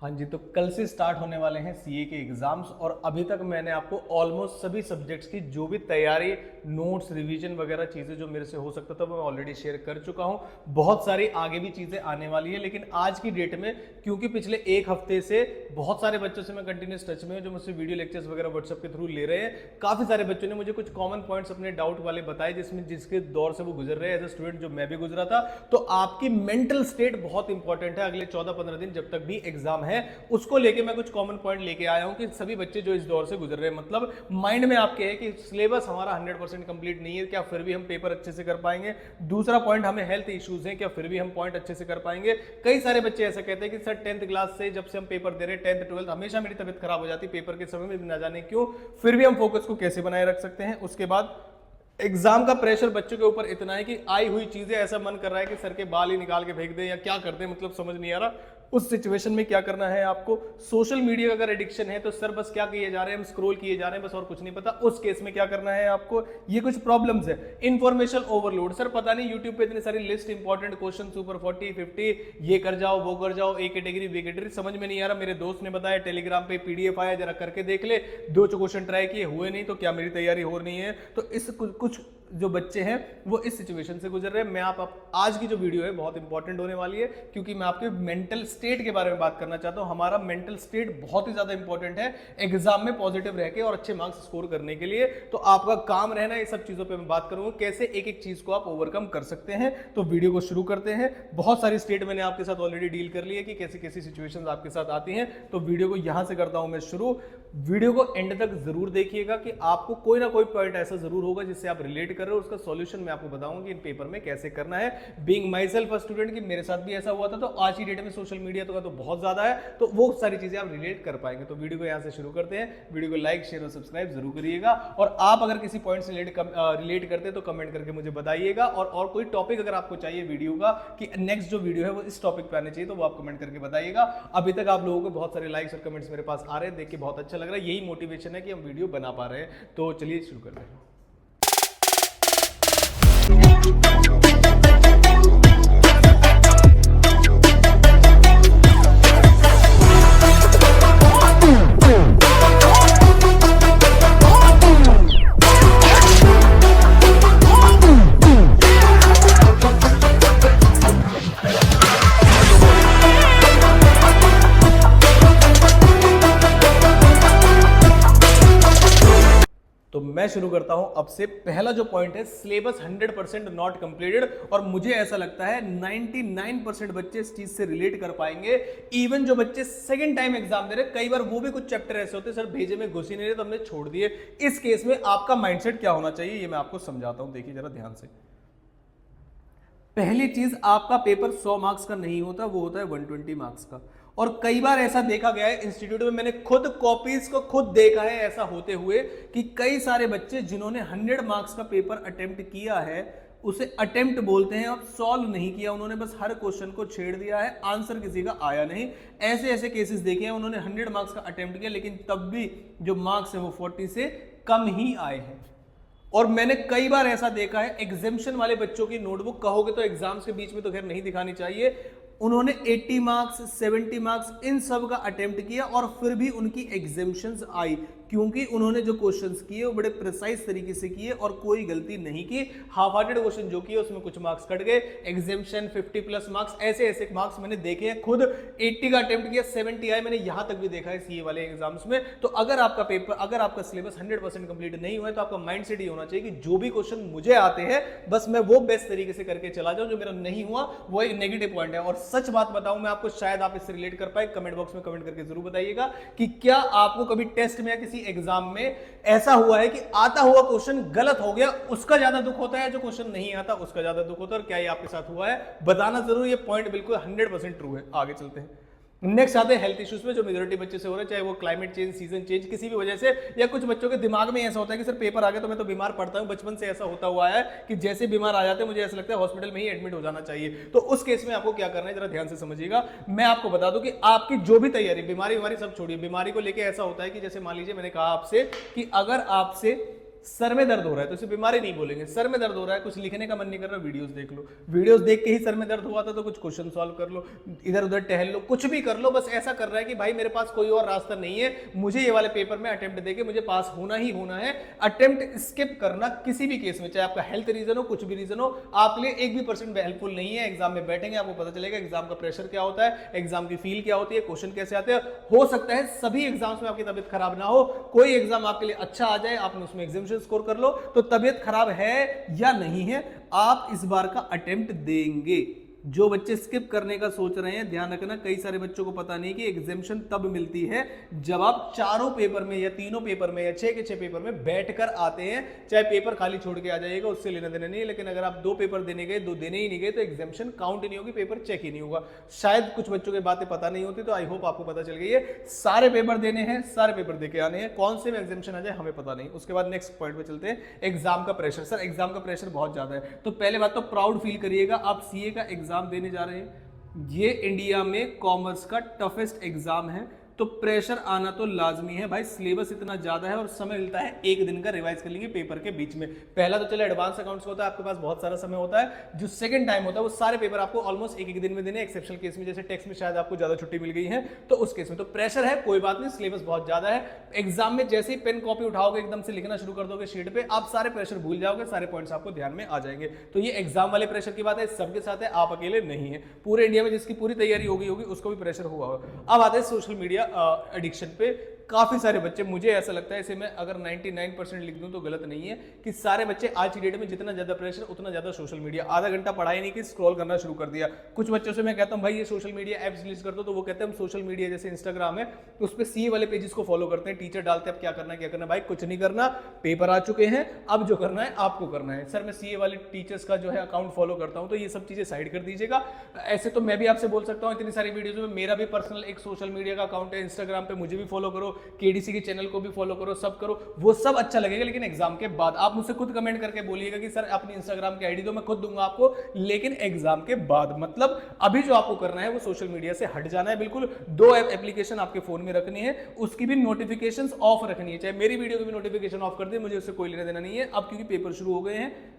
हाँ जी, तो कल से स्टार्ट होने वाले हैं सीए के एग्जाम्स और अभी तक मैंने आपको ऑलमोस्ट सभी सब्जेक्ट्स की जो भी तैयारी, नोट्स, रिवीजन वगैरह चीज़ें जो मेरे से हो सकता था वो मैं ऑलरेडी शेयर कर चुका हूँ। बहुत सारी आगे भी चीज़ें आने वाली है, लेकिन आज की डेट में क्योंकि पिछले एक हफ्ते से बहुत सारे बच्चों से मैं कंटिन्यूस टच में हूँ जो मुझसे वीडियो लेक्चर्स वगैरह व्हाट्सएप के थ्रू ले रहे हैं। काफ़ी सारे बच्चों ने मुझे कुछ कॉमन पॉइंट्स अपने डाउट वाले बताए जिसके दौर से वो गुजर रहे हैं एज ए स्टूडेंट, जो मैं भी गुजरा था। तो आपकी मेंटल स्टेट बहुत इंपॉर्टेंट है अगले 14-15 दिन जब तक भी एग्जाम है, उसको लेके मैं कुछ कॉमन पॉइंट लेके आया हूं कि सभी बच्चे जो इस दौर से गुजर रहे हैं, मतलब माइंड में आपके है कि सिलेबस हमारा 100% कंप्लीट नहीं है, क्या फिर भी हम पेपर अच्छे से कर पाएंगे। दूसरा पॉइंट, हमें हेल्थ इश्यूज हैं, क्या फिर भी हम पॉइंट अच्छे से कर पाएंगे। कई सारे बच्चे ऐसा कहते हैं कि सर 10th क्लास से जब से हम पेपर दे रहे हैं 10th 12th हमेशा मेरी तबीयत खराब हो जाती पेपर के समय में, ना जाने क्यों, फिर भी हम फोकस को कैसे बनाए रख सकते हैं। उसके बाद एग्जाम का प्रेशर बच्चों के ऊपर इतना है कि आई हुई चीजें ऐसा मन कर रहा है कि सर के बाल ही निकाल के फेंक दे या क्या कर दे, मतलब समझ नहीं आ रहा। उस सिचुएशन में क्या करना है आपको। सोशल मीडिया का अगर एडिक्शन है तो सर बस क्या किए जा रहे हैं, हम स्क्रॉल किए जा रहे हैं बस और कुछ नहीं पता, उस केस में क्या करना है आपको। ये कुछ प्रॉब्लम्स है। इंफॉर्मेशन ओवरलोड, सर पता नहीं यूट्यूब पे इतनी सारी लिस्ट, इंपॉर्टेंट क्वेश्चन, सुपर 40-50, ये कर जाओ वो कर जाओ, ए कैटेगरी बी कैटेगरी, समझ में नहीं आ रहा। मेरे दोस्त ने बताया टेलीग्राम पे पीडीएफ आया, जरा करके देख ले। 2 क्वेश्चन ट्राई किए, हुए नहीं, तो क्या मेरी तैयारी हो रही है। तो इस कुछ जो बच्चे हैं वो इस सिचुएशन से गुजर रहे हैं। मैं आज की जो वीडियो है बहुत इंपॉर्टेंट होने वाली है क्योंकि मैं आपके मेंटल स्टेट के बारे में बात करना चाहता हूं। हमारा मेंटल स्टेट बहुत ही ज्यादा इंपॉर्टेंट है एग्जाम में पॉजिटिव रह के और अच्छे मार्क्स स्कोर करने के लिए। तो आपका काम रहना, ये सब चीजों पे मैं बात करूंगा, कैसे एक एक चीज को आप ओवरकम कर सकते हैं। तो वीडियो को शुरू करते हैं। बहुत सारी स्टेट मैंने आपके साथ ऑलरेडी डील कर ली है कि कैसी कैसी सिचुएशंस आपके साथ आती हैं। तो वीडियो को यहां से करता हूं मैं शुरू। वीडियो को एंड तक जरूर देखिएगा कि आपको कोई ना कोई पॉइंट ऐसा जरूर होगा जिससे आप रिलेट कर रहे हो, उसका सॉल्यूशन मैं आपको बताऊंगा कि इन पेपर में कैसे करना है। Being my self a student की मेरे साथ भी ऐसा हुआ था, तो आज की डेट में सोशल मीडिया तो बहुत ज्यादा है, तो वो सारी चीजें आप रिलेट कर पाएंगे। तो वीडियो को यहां से शुरू करते हैं। वीडियो को लाइक, शेयर और सब्सक्राइब जरूर करिएगा। और आप अगर किसी पॉइंट से रिलेट करते हैं तो कमेंट करके मुझे बताइएगा। और कोई टॉपिक अगर आपको चाहिए वीडियो का कि नेक्स्ट जो वीडियो है वो इस टॉपिक पे आने चाहिए, तो वो आप कमेंट करके बताइएगा। अभी तक आप लोगों को बहुत सारे लाइक्स और कमेंट्स मेरे पास आ रहे हैं, देख के बहुत अच्छा लग रहा है। यही मोटिवेशन है कि हम वीडियो बना पा रहे हैं। तो चलिए शुरू करते हैं। तो मैं शुरू करता हूं अब से। पहला जो पॉइंट है, सिलेबस 100% नॉट कंप्लीटेड, और मुझे ऐसा लगता है 99% बच्चे इस चीज से रिलेट कर पाएंगे। इवन जो बच्चे सेकंड टाइम एग्जाम दे रहे, कई बार वो भी कुछ चैप्टर ऐसे होते हैं सर भेजे में घुस ही नहीं रहे तो हमने छोड़ दिए। इस केस में आपका माइंडसेट क्या होना चाहिए ये मैं आपको समझाता हूं, देखिए जरा ध्यान से। पहली चीज, आपका पेपर 100 मार्क्स का नहीं होता, वो होता है 120 मार्क्स का। और कई बार ऐसा देखा गया है इंस्टीट्यूट में, मैंने खुद कॉपीज को खुद देखा है ऐसा होते हुए कि कई सारे बच्चे जिन्होंने 100 मार्क्स का पेपर अटेम्प्ट किया है, उसे अटेम्प्ट बोलते हैं, अब सॉल्व नहीं किया उन्होंने, बस हर क्वेश्चन को छेड़ दिया है, आंसर किसी का आया नहीं। ऐसे ऐसे केसेस देखे हैं, उन्होंने 100 मार्क्स का अटेम्प्ट किया लेकिन तब भी जो मार्क्स है वो 40 से कम ही आए हैं। और मैंने कई बार ऐसा देखा है, एग्जामिशन वाले बच्चों की नोटबुक कहोगे तो एग्जाम्स के बीच में तो खैर नहीं दिखानी चाहिए, उन्होंने 80 मार्क्स, 70 मार्क्स इन सब का अटेम्प्ट किया और फिर भी उनकी एग्जामिशंस आई, क्योंकि उन्होंने जो क्वेश्चंस किए वो बड़े प्रिसाइज तरीके से किए और कोई गलती नहीं की। हाफ हार्टेड क्वेश्चन जो किए उसमें कुछ मार्क्स कट गए, एग्जामिशन 50+ मार्क्स, ऐसे ऐसे मार्क्स मैंने देखे हैं। खुद 80 का अटेम्प्ट किया, 70 आए, मैंने यहां तक भी देखा है सीए वाले एग्जाम्स में। तो अगर आपका सिलेबस 100% कंप्लीट नहीं हुआ है तो आपका माइंडसेट ये होना चाहिए कि जो भी क्वेश्चन मुझे आते हैं बस मैं वो बेस्ट तरीके से करके चला जाऊं, जो मेरा नहीं हुआ वो एक नेगेटिव पॉइंट है। और सच बात बताऊं मैं आपको, शायद आप इससे रिलेट कर पाए, कमेंट बॉक्स में कमेंट करके जरूर बताइएगा कि क्या आपको कभी टेस्ट में या किसी एग्जाम में ऐसा हुआ है कि आता हुआ क्वेश्चन गलत हो गया, उसका ज्यादा दुख होता है, जो क्वेश्चन नहीं आता उसका ज्यादा दुख होता है। और क्या ये आपके साथ हुआ है बताना जरूर, ये पॉइंट बिल्कुल 100% ट्रू है। आगे चलते हैं। नेक्स्ट आते हैं हेल्थ इश्यूज में, जो मेजॉरिटी बच्चे से हो रहे हैं, चाहे वो क्लाइमेट चेंज, सीजन चेंज, किसी भी वजह से, या कुछ बच्चों के दिमाग में ऐसा होता है कि सर पेपर आ गया तो मैं तो बीमार पड़ता हूं। बचपन से ऐसा होता हुआ है कि जैसे बीमार आ जाते हैं मुझे ऐसा लगता है हॉस्पिटल में ही एडमिट हो जाना चाहिए। तो उस केस में आपको क्या करना है जरा ध्यान से समझिएगा। मैं आपको बता दूं कि आपकी जो भी तैयारी, बीमारी सब छोड़िए, बीमारी को लेकर ऐसा होता है कि जैसे मान लीजिए मैंने कहा आपसे कि अगर आपसे सर में दर्द हो रहा है तो इसे बीमारी नहीं बोलेंगे। सर में दर्द हो रहा है, कुछ लिखने का मन नहीं कर रहा, वीडियोस देख लो, वीडियोस देख के ही सर में दर्द हुआ था तो कुछ क्वेश्चन सॉल्व कर लो, इधर उधर टहल लो, कुछ भी कर लो, बस ऐसा कर रहा है कि भाई मेरे पास कोई और रास्ता नहीं है, मुझे ये वाले पेपर में अटेम्प्ट देके मुझे पास होना ही होना है। अटेम्प्ट स्किप करना किसी भी केस में, चाहे आपका हेल्थ रीजन हो, कुछ भी रीजन हो, आपके लिए एक भी परसेंट हेल्पफुल नहीं है। एग्जाम में बैठेंगे आपको पता चलेगा एग्जाम का प्रेशर क्या होता है, एग्जाम की फील क्या होती है, क्वेश्चन कैसे आते हैं। हो सकता है सभी एग्जाम्स में आपकी तबीयत खराब ना हो, कोई एग्जाम आपके लिए अच्छा आ जाए, आपने उसमें एग्जामिनेशन स्कोर कर लो, तो तबीयत खराब है या नहीं है, आप इस बार का अटेम्प्ट देंगे। जो बच्चे स्किप करने का सोच रहे हैं, ध्यान रखना, कई सारे बच्चों को पता नहीं कि एग्जामिनेशन तब मिलती है जब आप चारों पेपर में या तीनों पेपर में या 6 के 6 पेपर में बैठकर आते हैं। चाहे पेपर खाली छोड़ के आ जाइएगा, उससे लेना देना नहीं है, लेकिन अगर आप 2 पेपर देने गए, 2 देने ही नहीं गए, तो एग्जामिनेशन काउंट ही नहीं होगी, पेपर चेक ही नहीं होगा। शायद कुछ बच्चों की बातें पता नहीं होती, तो आई होप आपको पता चल गई है। सारे पेपर देने हैं, सारे पेपर देके आने हैं, कौन से में एग्जामिनेशन आ जाए हमें पता नहीं। उसके बाद नेक्स्ट पॉइंट पे चलते हैं, एग्जाम का प्रेशर। सर एग्जाम का प्रेशर बहुत ज्यादा है, तो पहले बात तो प्राउड फील करिएगा, आप सीए का एग्जाम देने जा रहे हैं। ये इंडिया में कॉमर्स का टफेस्ट एग्जाम है, तो प्रेशर आना तो लाजमी है भाई। सिलेबस इतना ज्यादा है और समय मिलता है 1 दिन का, रिवाइज कर लेंगे पेपर के बीच में। पहला तो चले एडवांस अकाउंट्स का होता है, आपके पास बहुत सारा समय होता है। जो सेकंड टाइम होता है वो सारे पेपर आपको ऑलमोस्ट एक दिन में देने, एक्सेप्शनल केस में जैसे टेक्स्ट में शायद आपको ज्यादा छुट्टी मिल गई है, तो उस केस में तो प्रेशर है, कोई बात नहीं, सिलेबस बहुत ज्यादा है। एग्जाम में जैसे ही पेन कॉपी उठाओगे, एकदम से लिखना शुरू कर दोगे शीट पे, आप सारे प्रेशर भूल जाओगे, सारे पॉइंट्स आपको ध्यान में आ जाएंगे। तो ये एग्जाम वाले प्रेशर की बात है, सबके साथ है, आप अकेले नहीं है। पूरे इंडिया में जिसकी पूरी तैयारी होगी उसको भी प्रेशर हुआ होगा। अब आते हैं सोशल मीडिया एडिक्शन पे। काफी सारे बच्चे, मुझे ऐसा लगता है, इसे मैं अगर 99% लिख दूं तो गलत नहीं है, कि सारे बच्चे आज की डेट में जितना ज्यादा प्रेशर उतना ज्यादा सोशल मीडिया। आधा घंटा पढ़ाई नहीं की, स्क्रॉल करना शुरू कर दिया। कुछ बच्चों से मैं कहता हूं भाई ये सोशल मीडिया एप्स रिलीज कर दो, तो वो कहते हैं हम सोशल मीडिया जैसे इंस्टाग्राम है उस पर सीए वाले पेजेस को फॉलो करते हैं, टीचर डालते हैं अब क्या करना है क्या करना है। भाई कुछ नहीं करना, पेपर आ चुके हैं, अब जो करना है आपको करना है। सर मैं सीए वाले टीचर्स का जो है अकाउंट फॉलो करता हूं, तो ये सब चीजें साइड कर दीजिएगा। ऐसे तो मैं भी आपसे बोल सकता हूं इतनी सारी वीडियोज में, मेरा भी पर्सनल एक सोशल मीडिया का अकाउंट है इंस्टाग्राम पे, मुझे भी फॉलो करो, केडीसी के चैनल को भी फॉलो करो, सब करो, वो सब अच्छा लगेगा। लेकिन एग्जाम के बाद आप मुझसे खुद कमेंट करके बोलिएगा कि सर अपनी इंस्टाग्राम की आईडी दो, मैं खुद दूंगा आपको, लेकिन एग्जाम के बाद। मतलब अभी जो आपको करना है वो सोशल मीडिया से हट जाना है बिल्कुल। 2 एप्लीकेशन आपके फोन में रखनी है, उसकी भी नोटिफिकेशंस ऑफ रखनी है, चाहे मेरी वीडियो की भी नोटिफिकेशन ऑफ कर दे, मुझे उससे कोई लेना देना नहीं है। अब क्योंकि पेपर शुरू हो गए हैं,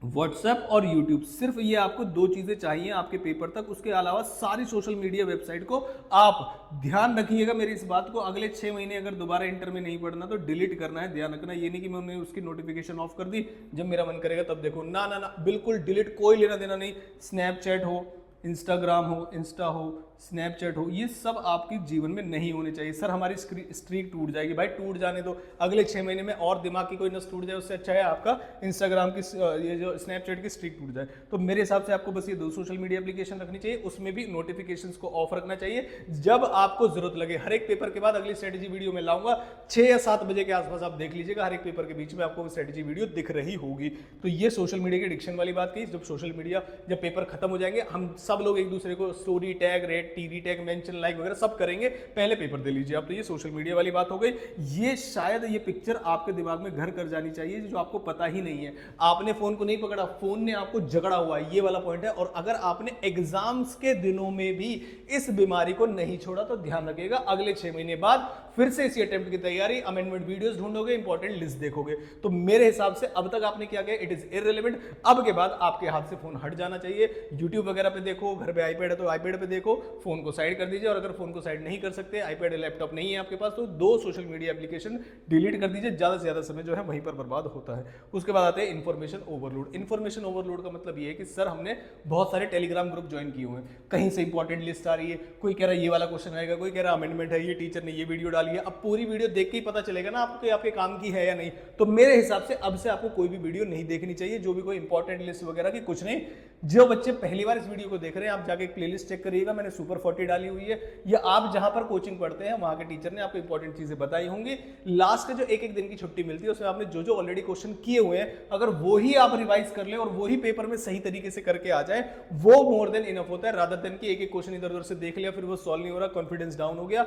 व्हाट्सएप और यूट्यूब, सिर्फ ये आपको 2 चीजें चाहिए आपके पेपर तक। उसके अलावा सारी सोशल मीडिया वेबसाइट को आप ध्यान रखिएगा मेरी इस बात को, अगले 6 महीने अगर दोबारा इंटर में नहीं पढ़ना तो डिलीट करना है। ध्यान रखना, ये नहीं कि मैंने उसकी नोटिफिकेशन ऑफ कर दी, जब मेरा मन करेगा तब देखो, ना ना ना, बिल्कुल डिलीट, कोई लेना देना नहीं। स्नैपचैट हो, इंस्टाग्राम हो, इंस्टा हो, स्नैपचैट हो, ये सब आपके जीवन में नहीं होने चाहिए। सर हमारी स्ट्रीक टूट जाएगी। भाई टूट जाने दो, अगले 6 महीने में और दिमाग की कोई नस टूट जाए उससे अच्छा है आपका इंस्टाग्राम की, ये जो स्नैपचैट की स्ट्रीक टूट जाए। तो मेरे हिसाब से आपको बस ये 2 सोशल मीडिया एप्लीकेशन रखनी चाहिए, उसमें भी नोटिफिकेशंस को ऑफ रखना चाहिए। जब आपको जरूरत लगे, हर एक पेपर के बाद अगली स्ट्रेटेजी वीडियो में लाऊंगा, 6 या 7 बजे के आसपास आप देख लीजिएगा, हर एक पेपर के बीच में आपको स्ट्रेटेजी वीडियो दिख रही होगी। तो ये सोशल मीडिया की एडिक्शन वाली बात की। जब सोशल मीडिया, जब पेपर खत्म हो जाएंगे, हम सब लोग एक दूसरे को story tag, rate, TV tag, mention, like वगैरह सब करेंगे, पहले पेपर दे लीजिए आप। तो ये सोशल मीडिया वाली बात हो गई। ये शायद ये पिक्चर आपके दिमाग में घर कर जानी चाहिए, जो आपको पता ही नहीं है। आपने फोन को नहीं पकड़ा, फोन ने आपको जकड़ा हुआ है, ये वाला पॉइंट है। और अगर आपने एग्जाम्स के दिनों में भी इस बीमारी को नहीं छोड़ा तो ध्यान रखिएगा, अगले 6 महीने बाद फिर से इसी अटेम्प्ट की तैयारी, अमेंडमेंट वीडियोस ढूंढोगे, इंपॉर्टेंट लिस्ट देखोगे। तो मेरे हिसाब से अब तक आपने क्या किया, इट इज इररिलेवेंट। अब के बाद आपके हाथ से फोन हट जाना चाहिए। यूट्यूब वगैरह पे देखो, घर पे आईपैड है तो आईपैड पे देखो, फोन को साइड कर दीजिए। और अगर फोन को साइड नहीं कर सकते, आईपैड लैपटॉप नहीं है आपके पास, तो 2 सोशल मीडिया एप्लीकेशन डिलीट कर दीजिए। ज्यादा से ज्यादा समय जो है वहीं पर बर्बाद होता है। उसके बाद आते हैं इन्फॉर्मेशन ओवरलोड। इन्फॉर्मेशन ओवरलोड का मतलब ये है कि सर हमने बहुत सारे टेलीग्राम ग्रुप ज्वाइन किए हुए हैं, कहीं से इंपॉर्टेंट लिस्ट आ रही है, कोई कह रहा है ये वाला क्वेश्चन आएगा, कोई कह रहा है अमेंडमेंट है, ये टीचर ने ये वीडियो डाली है। अब पूरी वीडियो देख के ही पता चलेगा ना आपको कि आपके काम की है या नहीं। तो मेरे हिसाब से अब से आपको कोई भी वीडियो नहीं देखनी चाहिए, जो भी कोई इंपॉर्टेंट लिस्ट वगैरह की, कुछ नहीं। जो बच्चे पहली बार इस वीडियो को देख रहे हैं, आप जाके एक प्लेलिस्ट चेक करिएगा, मैंने सुपर 40 डाली हुई है, या आप जहां पर कोचिंग पढ़ते हैं वहां के टीचर ने आपको इंपॉर्टेंट चीजें बताई होंगी। लास्ट का जो एक दिन की छुट्टी मिलती है उसमें आपने जो जो ऑलरेडी क्वेश्चन किए हुए हैं, अगर वो ही आप रिवाइज कर ले और वो ही पेपर में सही तरीके से करके आ जाए, वो मोर देन इनफ होता है, रादर देन कि एक एक क्वेश्चन इधर उधर से देख लिया, फिर वो सॉल्व नहीं हो रहा, कॉन्फिडेंस डाउन हो गया।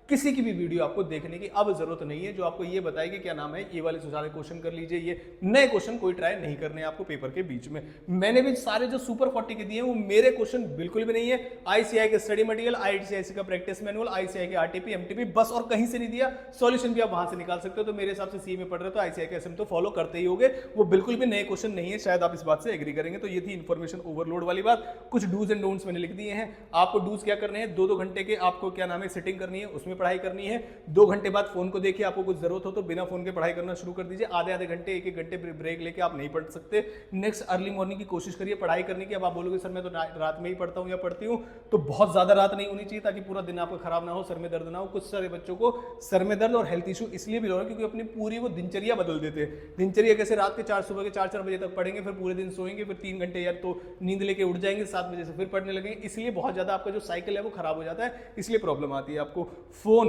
किसी की भी वीडियो आपको देखने की अब जरूरत नहीं है जो आपको ये बताएगी क्या नाम है ये वाले सारे क्वेश्चन कर लीजिए, ये नए क्वेश्चन कोई ट्राई नहीं करने आपको पेपर के बीच में। मैंने भी सारे जो सुपर 40 के दिए हैं वो मेरे क्वेश्चन बिल्कुल भी नहीं है। आईसीआई के स्टडी मटेरियल, आईसीआईसी का प्रैक्टिस मैनुअल, आईसीआई के आरटीपी एमटीपी बस और कहीं से नहीं दिया। सॉल्यूशन भी आप वहां से निकाल सकते हो। तो मेरे हिसाब से सीए में पढ़ रहे हो तो आईसीआई का एसएम तो फॉलो करते ही होगे, वो बिल्कुल भी नए क्वेश्चन नहीं है, शायद आप इस बात से एग्री करेंगे। तो ये थी इन्फॉर्मेशन ओवरलोड वाली बात। कुछ डूज एंड डोंट्स मैंने लिख दिए हैं। आपको डूज क्या करने हैं, 2-2 घंटे के आपको क्या नाम है सेटिंग करनी है, उसमें पढ़ाई करनी है। 2 घंटे बाद फोन को देखिए, आपको कुछ जरूरत हो तो बिना फोन के पढ़ाई करना शुरू कर दीजिए। आधे घंटे 1-1 घंटे ब्रेक लेके आप नहीं पढ़ सकते। नेक्स्ट अर्ली मॉर्निंग की कोशिश करिए पढ़ाई करने की। अब आप बोलोगे सर मैं तो रात में ही पढ़ता हूँ या पढ़ती हूँ, तो बहुत ज्यादा रात नहीं होनी चाहिए ताकि पूरा दिन आपका खराब ना हो, सर में दर्द ना हो। कुछ सारे बच्चों को सर में दर्द और हेल्थ इशू इसलिए भी हो रहा है क्योंकि अपनी पूरी वो दिनचर्या बदल देते हैं। दिनचर्या कैसे, रात के 4 सुबह के 4-4 बजे तक पढ़ेंगे, फिर पूरे दिन सोएंगे, फिर 3 घंटे या तो नींद लेके उठ जाएंगे, 7 बजे से फिर पढ़ने लगेंगे। इसलिए बहुत ज्यादा आपका जो साइकिल है वो खराब हो जाता है, इसलिए प्रॉब्लम आती है आपको। फोन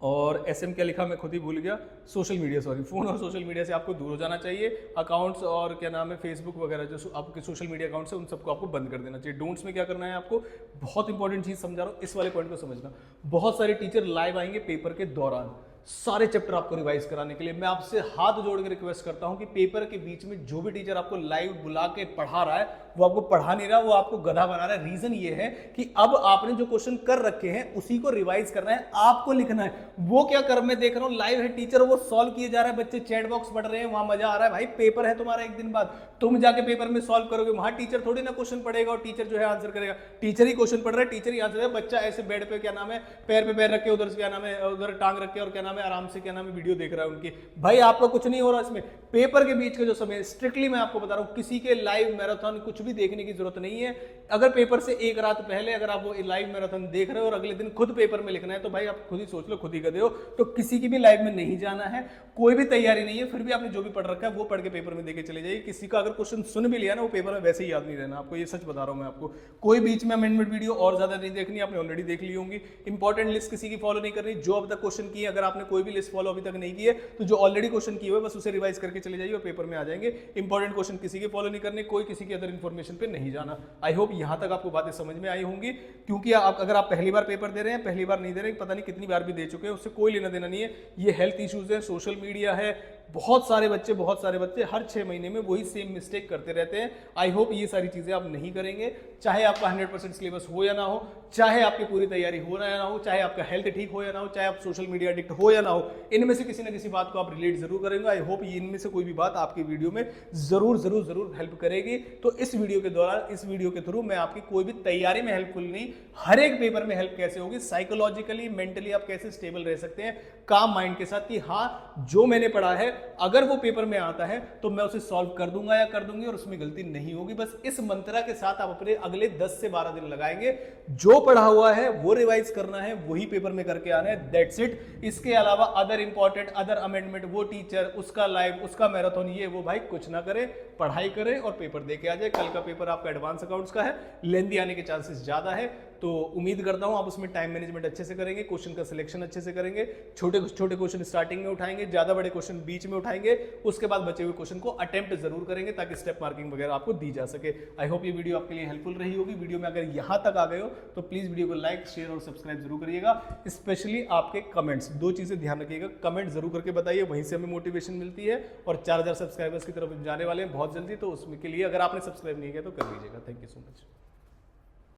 और एसएम क्या लिखा मैं खुद ही भूल गया, सोशल मीडिया, सॉरी, फोन और सोशल मीडिया से आपको दूर हो जाना चाहिए। अकाउंट्स और क्या नाम है फेसबुक वगैरह जो आपके सोशल मीडिया अकाउंट्स है उन सबको आपको बंद कर देना चाहिए। डोंट्स में क्या करना है आपको, बहुत इंपॉर्टेंट चीज समझा रहा हूँ, इस वाले पॉइंट को समझना। बहुत सारे टीचर लाइव आएंगे पेपर के दौरान सारे चैप्टर आपको रिवाइज कराने के लिए। मैं आपसे हाथ जोड़ के रिक्वेस्ट करता हूं कि पेपर के बीच में जो भी टीचर आपको लाइव बुला के पढ़ा रहा है वो आपको पढ़ा नहीं रहा, वो आपको गधा बना रहा है। रीजन ये है कि अब आपने जो क्वेश्चन कर रखे हैं उसी को रिवाइज करना है, आपको लिखना है। वो क्या कर, मैं देख रहा हूं लाइव है टीचर वो सॉल्व किए जा रहा है, बच्चे चैट बॉक्स पढ़ रहे हैं, वहां मजा आ रहा है। भाई पेपर है तुम्हारा 1 दिन बाद, तुम जाके पेपर में सॉल्व करोगे, वहां टीचर थोड़ी ना क्वेश्चन पढ़ेगा और टीचर जो है आंसर करेगा। टीचर ही क्वेश्चन पढ़ रहा है, टीचर ही आंसर करेगा। बच्चा ऐसे बेड पे क्या नाम है पैर पे पैर रख के उधर से क्या नाम है उधर टांग रख के और क्या नाम है आराम से क्या नाम है वीडियो देख रहा है उनकी। भाई आपका कुछ नहीं हो रहा इसमें। पेपर के बीच का जो समय स्ट्रिक्टली मैं आपको बता रहा हूं, किसी के लाइव मैराथन कुछ भी देखने की जरूरत नहीं है। अगर पेपर से 1 रात पहले अगर आप वो लाइव मैराथन देख रहे हो और अगले दिन खुद पेपर में लिखना है तो भाई आप खुद ही सोच लो, खुद ही गधे हो। तो किसी की भी लाइव में नहीं जाना है, कोई भी तैयारी नहीं है, फिर भी आपने जो भी पढ़ रखा है वो पढ़ के पेपर में देके चले जाइए। किसी का अगर क्वेश्चन सुन भी लिया ना वो पेपर में वैसे ही याद नहीं रहना आपको, ये सच बता रहा हूं मैं आपको। कोई बीच में अमेंडमेंट वीडियो और ज्यादा नहीं देखनी, आपने ऑलरेडी देख ली होंगी। इंपॉर्टेंट लिस्ट किसी की फॉलो नहीं करनी, जो अब तक क्वेश्चन किए, अगर आपने कोई भी लिस्ट फॉलो अभी तक नहीं की है तो जो ऑलरेडी क्वेश्चन किए हुए बस उसे रिवाइज करके चले जाइए और पेपर में आ जाएंगे। इंपॉर्टेंट क्वेश्चन किसी के फॉलो नहीं करने, कोई किसी की अदर इन्फॉर्मेशन पे नहीं जाना। आई होप यहां तक आपको बातें समझ में आई होंगी, क्योंकि अगर आप पहली बार पेपर दे रहे हैं, पहली बार नहीं दे रहे, पता नहीं कितनी बार भी दे चुके हैं, उससे कोई लेना देना नहीं है। ये हेल्थ इश्यूज है, सोशल मीडिया है, बहुत सारे बच्चे हर 6 महीने में वही सेम मिस्टेक करते रहते हैं। आई होप ये सारी चीजें आप नहीं करेंगे, चाहे आपका 100% सिलेबस हो या ना हो, चाहे आपकी पूरी तैयारी हो या ना हो, चाहे आपका हेल्थ ठीक हो या ना हो, चाहे आप सोशल मीडिया एडिक्ट हो या ना हो, इनमें से किसी ना किसी बात को आप रिलेट जरूर करेंगे। आई होप इनमें से कोई भी बात आपकी वीडियो में जरूर हेल्प करेगी। तो इस वीडियो के दौरान, इस वीडियो के थ्रू मैं आपकी कोई भी तैयारी में हेल्पफुल नहीं, हर एक पेपर में हेल्प कैसे होगी, साइकोलॉजिकली मेंटली आप कैसे स्टेबल रह सकते हैं काम माइंड के साथ, कि हाँ जो मैंने पढ़ा है अगर वो पेपर में आता है तो मैं उसे सॉल्व कर दूंगा या कर दूंगी और उसमें गलती नहीं होगी। बस इस मंत्रा के साथ आप अपने अगले 10 से 12 दिन लगाएंगे। जो पढ़ा हुआ है वो रिवाइज करना है, वही पेपर में करके आना है, दैट्स इट। इसके अलावा अदर इंपॉर्टेंट, अदर अमेंडमेंट, वो टीचर, उसका लाइव, उसका मैराथन, ये वो भाई कुछ ना करे, पढ़ाई करे और पेपर देके आ जाए। कल का पेपर आपका एडवांस अकाउंट्स का है, लेंदी आने के चांसेस ज्यादा है, तो उम्मीद करता हूं आप उसमें टाइम मैनेजमेंट अच्छे से करेंगे, क्वेश्चन का सिलेक्शन अच्छे से करेंगे, छोटे क्वेश्चन स्टार्टिंग में उठाएंगे, ज्यादा बड़े क्वेश्चन बीच में उठाएंगे, उसके बाद बचे हुए क्वेश्चन को अटेम्प्ट जरूर करेंगे ताकि स्टेप मार्किंग वगैरह आपको दी जा सके। आई होप ये वीडियो आपके लिए हेल्पफुल रही होगी। वीडियो में अगर यहां तक आ गए हो तो प्लीज वीडियो को लाइक, शेयर और सब्सक्राइब जरूर करिएगा। स्पेशली आपके कमेंट्स, 2 चीजें ध्यान रखिएगा, कमेंट जरूर करके बताइए, वहीं से हमें मोटिवेशन मिलती है। और 4000 सब्सक्राइबर्स की तरफ जाने वाले हैं बहुत जल्दी, तो उसके लिए अगर आपने सब्सक्राइब नहीं किया तो कर लीजिएगा। Thank you so much.